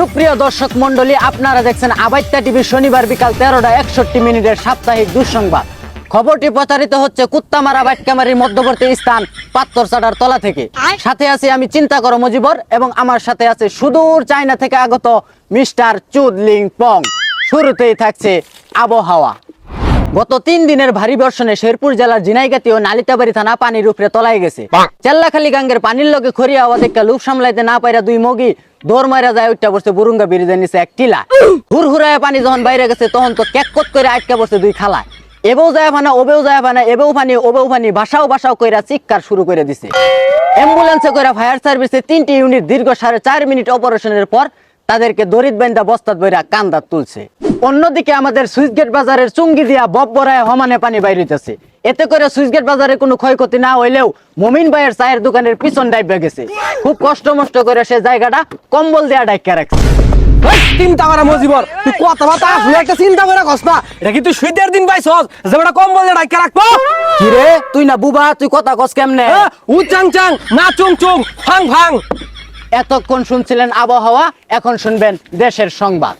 সুপ্রিয় দর্শক মন্ডলী, আপনারা দেখছেন আবাইত্তা টিভি শনিবার বিকাল 13:61 সাপ্তাহিক দুঃসংবাদ। খবরটি প্রচারিত হচ্ছে কুত্তামারা বাইটকামারির মধ্যবর্তী স্থান পাত্তরচাটার তলা থেকে। সাথে আছি আমি চিন্তা করো মজিবর, এবং আমার সাথে আছে সুদূর চায়না থেকে আগত মিস্টার চুদলিং পং। শুরুতেই থাকছে আবহাওয়া। গত 3 দিনের ভারী বর্ষণে শেরপুর জেলার জিনাইগাতি ও নালিতাবাড়ি থানা পানির উপরে তলায় গেছে। চেল্লাখালী গাঙ্গের পানির লগে খরিয়া হওয়া দেখা লুক সামলাইতে না পাইরা দুই মগি দৌড় মাইরা যায় উঠটা বসছে বুরুঙ্গা ব্রিজের নিচে এক টিলা। হুরহুরায় পানি যখন বাইরে গেছে তখন তো ক্যাককট করে আটকা বসছে দুই খালা। এবেও যায় ফানা, ওবেও যায় ফানা, এবেও ফানি ওবেও ফানি, বাসাও কইরা চিৎকার শুরু করে দিছে। অ্যাম্বুলেন্সে কইরা ফায়ার সার্ভিসে 3টি ইউনিট দীর্ঘ 4.5 মিনিট অপারেশনের পর তাদেরকে দড়িত বান্ধা বস্তাত বইরা কান্দাত তুলছে। অন্যদিকে আমাদের সুইচগেট বাজারের চুঙ্গি দিয়া বব্বরায় হমানে পানি বাইরিতেছে। এতে করে সুইচগেট বাজারে কোনো ক্ষয়ক্ষতি না হইলেও মমিন ভাইয়ের চায়ের দোকানের পিছন ডাইবা গেছে। খুব কষ্ট মষ্ট করে সে জায়গাটা কম্বল দিয়া ডাইকা রাখছে। চিন্তা করা মজিবর, তুই কথাবার্তা আসলে একটা চিন্তা করে কস না। এটা কি তুই শীতের দিন পাইছস যে বেটা কম্বল দিয়ে ডাইকা রাখবো? কি রে তুই না বুবা, তুই কথা কস কেমনে? উ চাং চাং না চুং চুং ফাং ফাং। এতক্ষণ শুনছিলেন আবহাওয়া, এখন শুনবেন দেশের সংবাদ।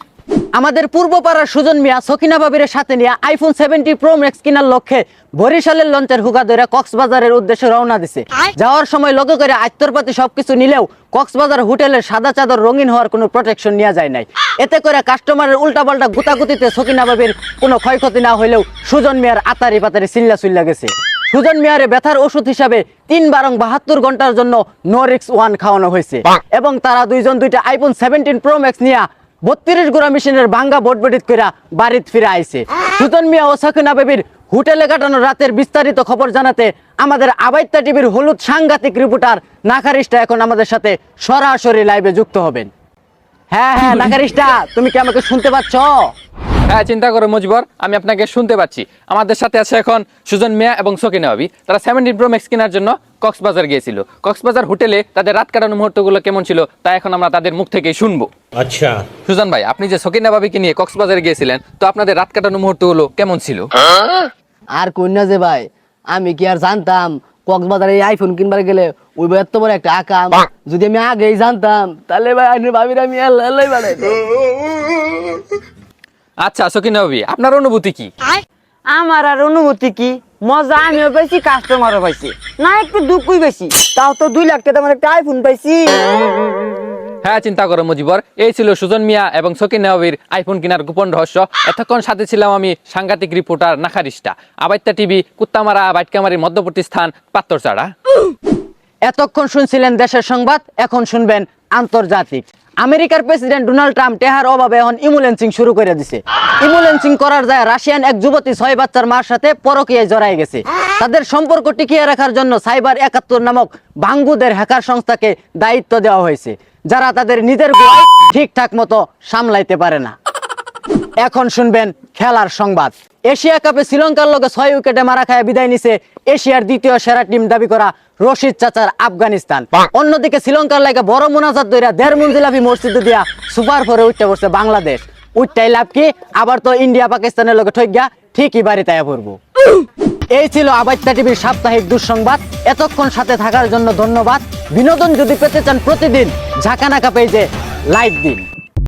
আমাদের পূর্বপাড়ার সুজন মিয়া সকিনা বাবিরের সাথে নিয়ে আইফোন 70 প্রো ম্যাক্স কেনার লক্ষ্যে বরিশালের লঞ্চের হুগা ধরে কক্সবাজারের উদ্দেশ্যে রওনা দিছে। যাওয়ার সময় লগে করে আত্মরপাতি সবকিছু নিলেও কক্সবাজার হোটেলের সাদা চাদর রঙিন হওয়ার কোনো প্রোটেকশন নেওয়া যায় নাই। এতে করে কাস্টমারের উল্টাপাল্টা গুতাগুতিতে সকিনা বাবির কোনো ক্ষয়ক্ষতি না হইলেও সুজন মিয়ার আতারি পাতারি চিল্লা গেছে। সুজন মিয়ারে ব্যথার ওষুধ হিসাবে 3/72 ঘন্টার জন্য নো রিক্স 1 খাওয়ানো হয়েছে, এবং তারা দুইজন দুইটা আইফোন 17 প্রো ম্যাক্স নিয়ে 32 গোড়া মেশিনের ভাঙ্গা বটবটিত কইরা বাড়িতে ফিরে আইছে। সুজন মিয়া ও সকিনা বেবির হোটেলে কাটানো রাতের বিস্তারিত খবর জানাতে আমাদের আবাইত্তা টিভির হলুদ সাংঘাতিক রিপোর্টার নাকারিস্টা এখন আমাদের সাথে সরাসরি লাইভে যুক্ত হবেন। হ্যাঁ নাকারিস্টা, তুমি কি আমাকে শুনতে পাচ্ছ? হ্যাঁ, চিন্তা করো মজিবর, আমি আপনাকে শুনতে পাচ্ছি। আমাদের সাথে আছে এখন সুজন মিয়া এবং সকিনা বাবি। তারা 17 প্রো ম্যাক্স কেনার জন্য কক্সবাজার গিয়েছিল। কক্সবাজার হোটেলে তাদের রাত কাটানো মুহূর্তগুলো কেমন ছিল তা এখন আমরা তাদের মুখ থেকেই শুনবো। আচ্ছা সুজন ভাই, আপনি যে সকিনা বাবিকে নিয়ে কক্সবাজারে গিয়েছিলেন, তো আপনাদের রাত কাটানো মুহূর্তগুলো কেমন ছিল? আর কন্যা যে ভাই, আমি কি আর জানতাম কক্সবাজারে এই আইফোন কিনবার গেলে ওই ভাই এত বড় একটা আকাম। যদি আমি আগেই জানতাম তাহলে ভাই ভাবির আমি আল্লাহ বানাই। আচ্ছা সকিনা বাবি, আপনার অনুভূতি কি? আমার আর অনুভূতি কি, মজা আমিও পাইছি, কাস্টমারও পাইছি, না একটু দুঃখই বেশি। তাও তো 2 লাখ টাকা আমার একটা আইফোন পাইছি। হ্যাঁ, চিন্তা করো মজিবর, এই ছিল সুজন মিয়া এবং সকিনা বাবির আইফোন কেনার গোপন রহস্য। এতক্ষণ সাথে ছিলাম আমি সাংঘাতিক রিপোর্টার নাকারিস্টা, আবাইত্তা টিভি, কুত্তামারা বাইটকামারির মধ্যবর্তী স্থান পাত্তরচাড়া। এতক্ষণ শুনছিলেন দেশের সংবাদ, এখন শুনবেন আন্তর্জাতিক। আমেরিকার প্রেসিডেন্ট ডোনাল্ড ট্রাম্প টেহার অভাবে এখন ইমুলেন্সিং শুরু করে দিছে। ইমুলেন্সিং করার যায় রাশিয়ান এক যুবতী 6 বাচ্চার মার সাথে পরকীয়ায় জড়ায় গেছে। তাদের সম্পর্ক টিকিয়ে রাখার জন্য সাইবার 71 নামক ভাঙ্গুদের হ্যাকার সংস্থাকে দায়িত্ব দেওয়া হয়েছে, যারা তাদের নিজের গোয়ায় ঠিকঠাক মতো সামলাইতে পারে না। এখন শুনবেন খেলার সংবাদ। এশিয়া কাপে শ্রীলঙ্কার লগে 6 উইকেটে মারা খায় বিদায় নিছে এশিয়ার দ্বিতীয় সেরা টিম দাবি করা রশিদ চাচার আফগানিস্তান। অন্যদিকে শ্রীলঙ্কার লাগে বড় মোনাজাত দইরা 1.5 মঞ্জিলাভি মসজিদ দিয়া সুপার 4-এ উঠতে পড়ছে বাংলাদেশ। উঠটাই লাভ কি, আবার তো ইন্ডিয়া পাকিস্তানের লগে ঠইগা ঠিকই বাড়িতে আয়া পড়বো। এই ছিল আবাইত্তা টিভির সাপ্তাহিক দুঃসংবাদ। এতক্ষণ সাথে থাকার জন্য ধন্যবাদ। বিনোদন যদি পেতে চান প্রতিদিন ঝাঁকানাকা পেজে লাইক দিন।